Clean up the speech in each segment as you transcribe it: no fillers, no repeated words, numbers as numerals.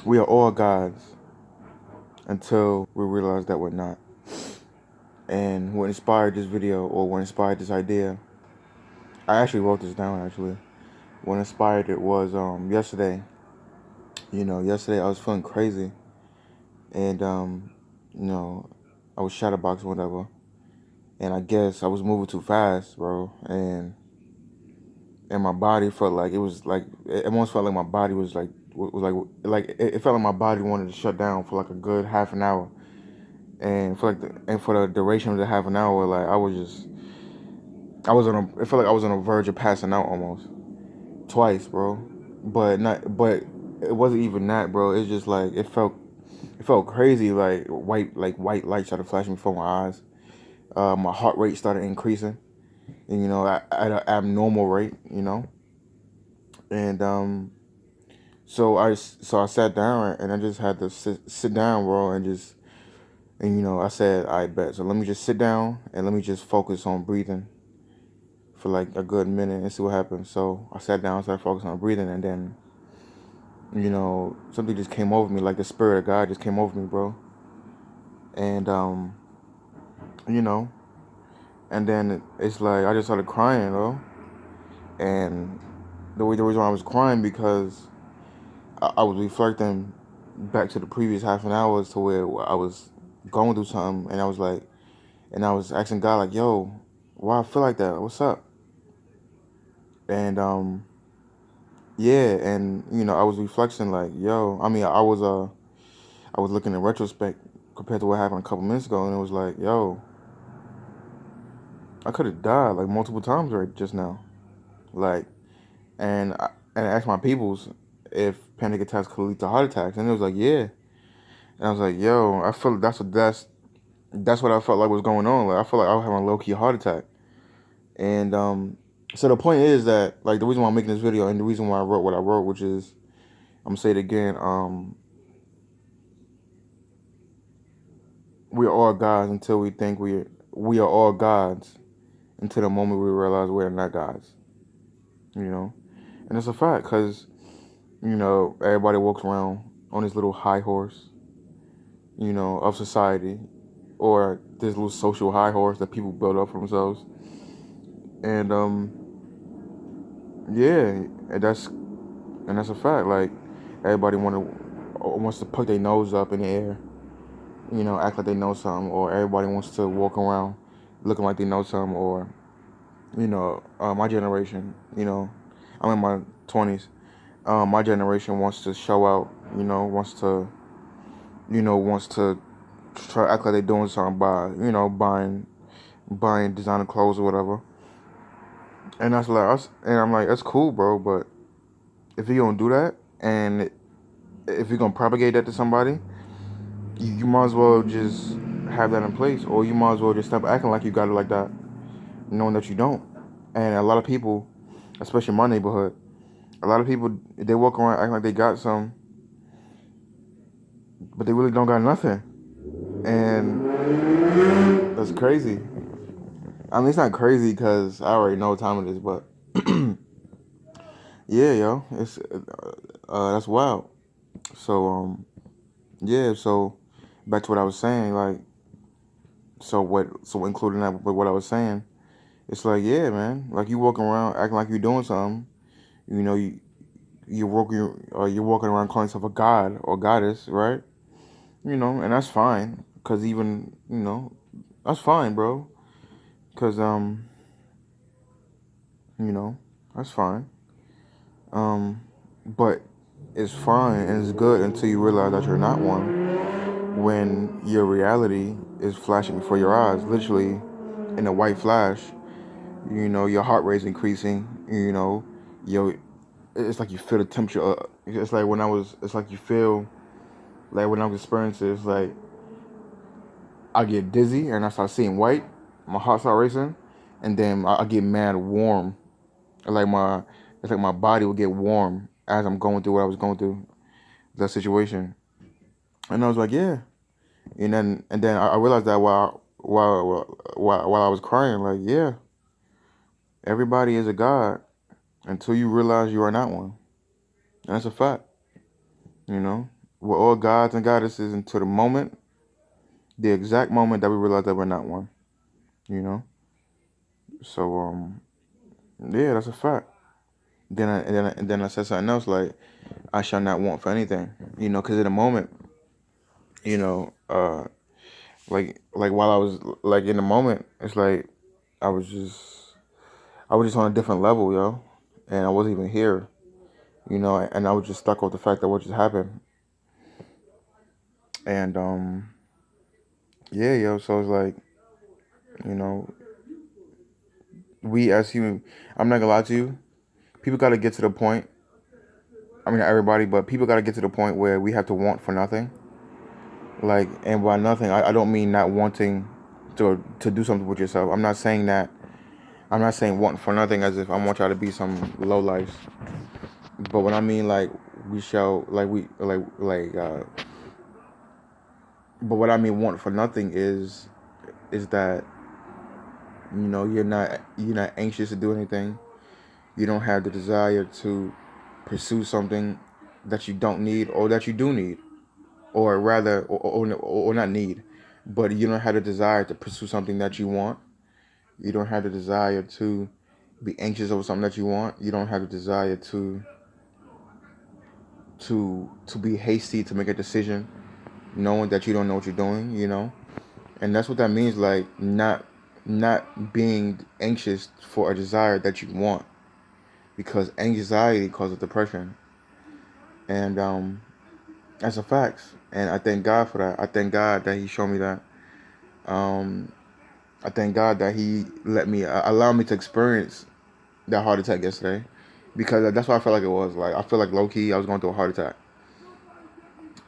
We are all gods until we realize that we're not. And what inspired this video, or what inspired this idea, I actually wrote this down actually. What inspired it was yesterday. Yesterday I was feeling crazy, and you know, I was shadowboxing whatever, and I guess I was moving too fast, bro, and my body felt like it almost felt like my body it felt like my body wanted to shut down for like a good half an hour, and for the duration of the half an hour, like it felt like I was on a verge of passing out almost twice, bro. But it wasn't even that, bro. It's just like it felt crazy, like white light started flashing before my eyes. My heart rate started increasing, and at an abnormal rate, and so I sat down and I just had to sit down, bro, and I said, I bet. So let me just sit down and let me just focus on breathing for like a good minute and see what happens. So I sat down, started focusing on breathing, and then something just came over me, like the spirit of God just came over me, bro. And you know, and then it's like I just started crying, bro. And the reason why I was crying because I was reflecting back to the previous half an hour as to where I was going through something, and I was asking God like, "Yo, why I feel like that? What's up?" And yeah, and I was reflecting like, "Yo," I mean, I was looking in retrospect compared to what happened a couple minutes ago, and it was like, "Yo, I could have died like multiple times right just now." Like, and I asked my peoples if panic attacks could lead to heart attacks, and it was like, "Yeah." And I was like, "Yo, I feel that's what I felt like was going on. Like, I felt like I was having a low key heart attack." And so the point is that, like, the reason why I'm making this video and the reason why I wrote what I wrote, which is, I'm gonna say it again, we are all gods until we think we are all gods until the moment we realize we're not gods. And it's a fact, because everybody walks around on this little high horse, of society, or this little social high horse that people build up for themselves. And yeah, and that's a fact. Like, everybody wants to put their nose up in the air, act like they know something, or everybody wants to walk around looking like they know something, or my generation, I'm in my 20s. My generation wants to show out, wants to try to act like they're doing something by, buying designer clothes or whatever. And I'm like, that's cool, bro. But if you're gonna do that, and if you're gonna propagate that to somebody, you might as well just have that in place, or you might as well just stop acting like you got it like that, knowing that you don't. And a lot of people, especially in my neighborhood, a lot of people, they walk around acting like they got some, but they really don't got nothing. And that's crazy. I mean, it's not crazy because I already know what time it is, but yeah, yo, it's that's wild. So yeah, so back to what I was saying, like, so including that with what I was saying, it's like, yeah, man, like, you walking around acting like you're doing something, you know, you you're walking around calling yourself a god or goddess, right? And that's fine, cause even that's fine, bro, cause that's fine, but it's fine and it's good until you realize that you're not one, when your reality is flashing before your eyes, literally in a white flash. Your heart rate's increasing. Your it's like you feel the temperature. It's like you feel like when I was experiencing, it's like I get dizzy and I start seeing white. My heart start racing, and then I get mad warm. Like it's like my body will get warm as I'm going through what I was going through, that situation. And I was like, yeah. And then I realized that while I was crying, like, yeah, everybody is a god until you realize you are not one. And that's a fact, you know. We're all gods and goddesses until the exact moment that we realize that we're not one. You know. So yeah, that's a fact. And then I said something else like, I shall not want for anything. Because in the moment, you know, like while I was like in the moment, it's like I was just I was just on a different level, yo, and I wasn't even here, and I was just stuck with the fact that what just happened, and yeah, yo, so it's like, you know, we as human, I'm not gonna lie to you, people got to get to the point. I mean, not everybody, but people got to get to the point where we have to want for nothing. Like, and by nothing, I don't mean not wanting to do something with yourself. I'm not saying that. I'm not saying want for nothing as if I want y'all to be some low life. But what I mean, like, we shall, like, but what I mean, want for nothing is that, you're not anxious to do anything. You don't have the desire to pursue something that you don't need or that you do need, or rather, or not need, but you don't have the desire to pursue something that you want. You don't have the desire to be anxious over something that you want. You don't have the desire to be hasty to make a decision, knowing that you don't know what you're doing. And that's what that means. Like, not being anxious for a desire that you want, because anxiety causes depression, and that's a fact. And I thank God for that. I thank God that He showed me that. Um, I thank God that He let me allow me to experience that heart attack yesterday, because that's what I felt like it was. Like, I feel like low key I was going through a heart attack,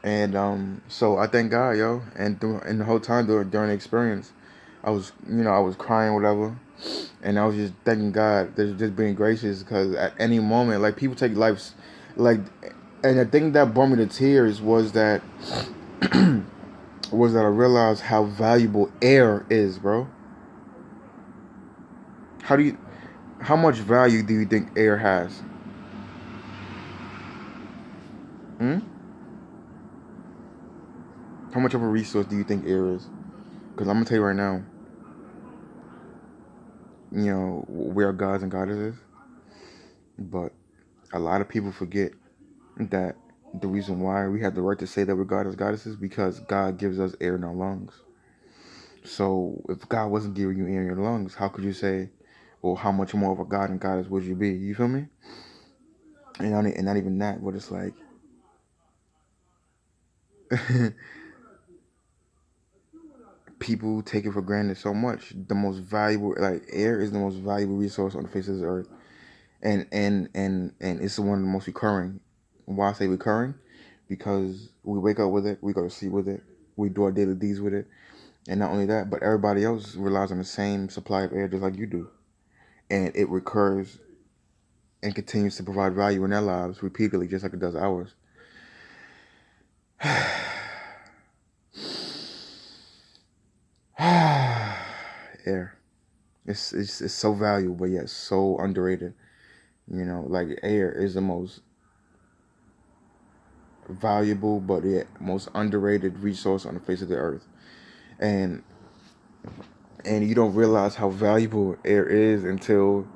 and so I thank God, yo. And the whole time during the experience, I was crying, whatever, and I was just thanking God, just being gracious, because at any moment, like, people take lives, like, and the thing that brought me to tears was that I realized how valuable air is, bro. How do you, how much value do you think air has? Hmm? How much of a resource do you think air is? Because I'm gonna tell you right now, we are gods and goddesses, but a lot of people forget that the reason why we have the right to say that we're gods and goddesses, because God gives us air in our lungs. So if God wasn't giving you air in your lungs, how could you say, well, how much more of a god and goddess would you be? You feel me? And not even that, but it's like, people take it for granted so much. The most valuable, like, air is the most valuable resource on the face of this earth, and it's one of the most recurring. Why I say recurring? Because we wake up with it, we go to sleep with it, we do our daily deeds with it, and not only that, but everybody else relies on the same supply of air just like you do, and it recurs and continues to provide value in their lives repeatedly, just like it does ours. Air. It's so valuable, but yet so underrated. Like, air is the most valuable, but yet most underrated resource on the face of the earth. And you don't realize how valuable air is until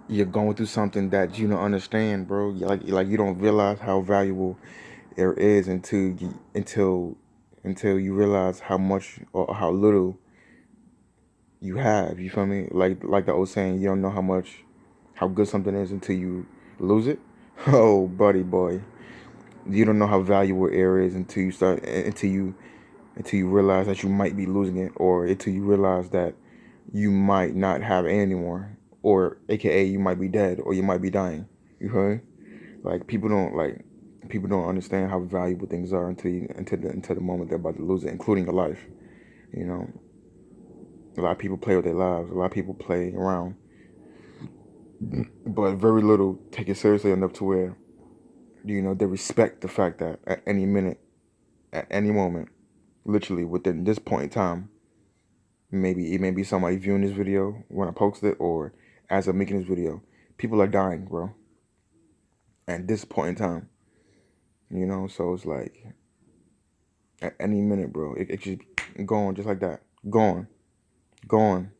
you're going through something that you don't understand, bro. Like you don't realize how valuable air is until you realize how much or how little you have. You feel me? Like the old saying, you don't know how good something is until you lose it. Oh, buddy boy, you don't know how valuable air is until you realize that you might be losing it, or until you realize that you might not have it anymore, or AKA you might be dead, or you might be dying. You feel me? Like, people don't understand how valuable things are until the moment they're about to lose it, including your life. You know, a lot of people play with their lives. A lot of people play around, but very little take it seriously enough to where they respect the fact that at any minute, at any moment, literally within this point in time, maybe it may be somebody viewing this video when I post it, or as I'm making this video, people are dying, bro. At this point in time, so it's like, At any minute, bro. It just gone just like that. Gone. Gone.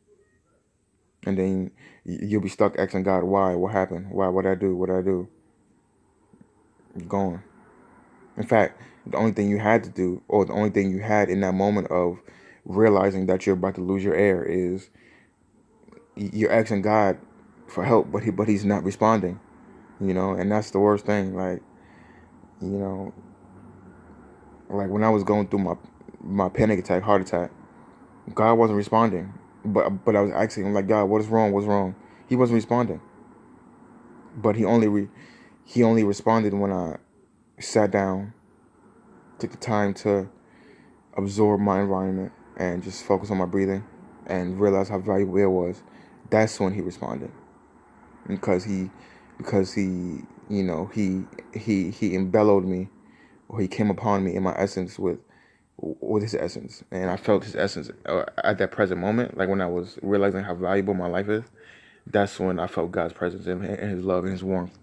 And then you'll be stuck asking God, why? What happened? Why? What I do? What I do? Gone. In fact, the only thing you had to do, or the only thing you had in that moment of realizing that you're about to lose your air, is you're asking God for help, but he's not responding. And that's the worst thing. Like, you know, like when I was going through my panic attack, heart attack, God wasn't responding. But I was asking him, like, God, what is wrong? What's wrong? He wasn't responding. But he only responded when I sat down, took the time to absorb my environment and just focus on my breathing and realize how valuable it was. That's when he responded. Because he he embellowed me, or he came upon me in my essence with his essence, and I felt his essence at that present moment. Like when I was realizing how valuable my life is, that's when I felt God's presence and his love and his warmth.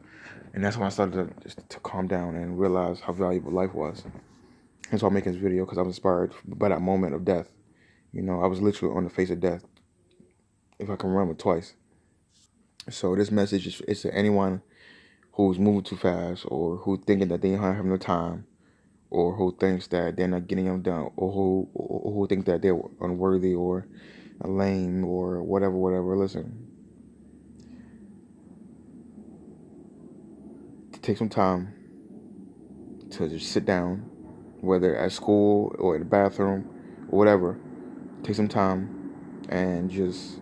And that's when I started to calm down and realize how valuable life was. And so I'm making this video because I was inspired by that moment of death. I was literally on the face of death, if I can remember, twice. So this message is to anyone who's moving too fast, or who thinking that they don't have no time, or who thinks that they're not getting them done, or who think that they're unworthy or lame or whatever. Listen, take some time to just sit down, whether at school or in the bathroom or whatever. Take some time and just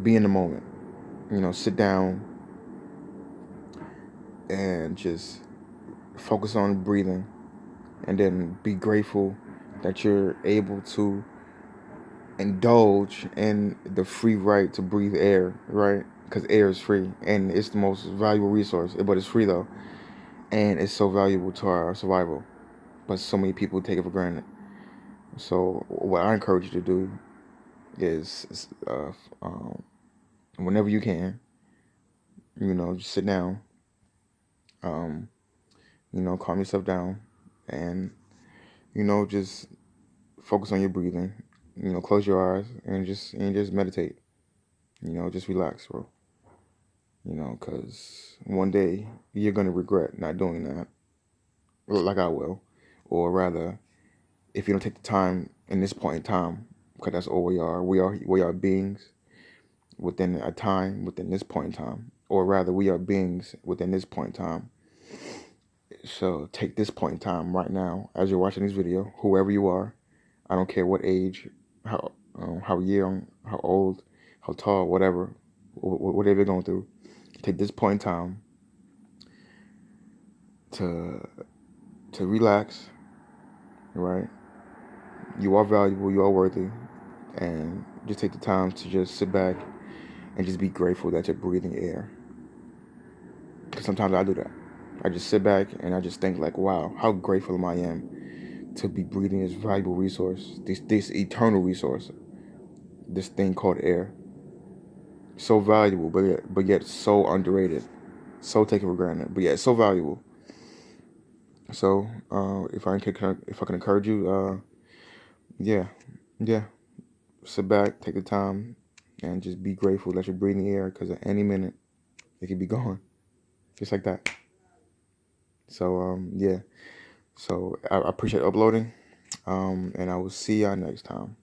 be in the moment. Sit down and just focus on breathing, and then be grateful that you're able to indulge in the free right to breathe air, right? Because air is free and it's the most valuable resource, but it's free though, and it's so valuable to our survival. But so many people take it for granted. So what I encourage you to do is, whenever you can, just sit down, um, calm yourself down, and just focus on your breathing. Close your eyes and just meditate. Just relax, bro. Because one day you're gonna regret not doing that, like I will, or rather, if you don't take the time in this point in time, because that's all we are. We are beings within a time, within this point in time, or rather, we are beings within this point in time. So take this point in time right now, as you're watching this video, whoever you are. I don't care what age, how young, how old, how tall, whatever you're going through. Take this point in time to relax, right? You are valuable, you are worthy, and just take the time to just sit back and just be grateful that you're breathing air. Because sometimes I do that. I just sit back and I just think like, wow, how grateful I am to be breathing this valuable resource, this eternal resource, this thing called air. So valuable, but yet so underrated, so taken for granted, but yet so valuable. So if I can encourage you, yeah, yeah, sit back, take the time, and just be grateful that you're breathing the air, because at any minute it could be gone, just like that. So yeah, so I appreciate uploading, and I will see y'all next time.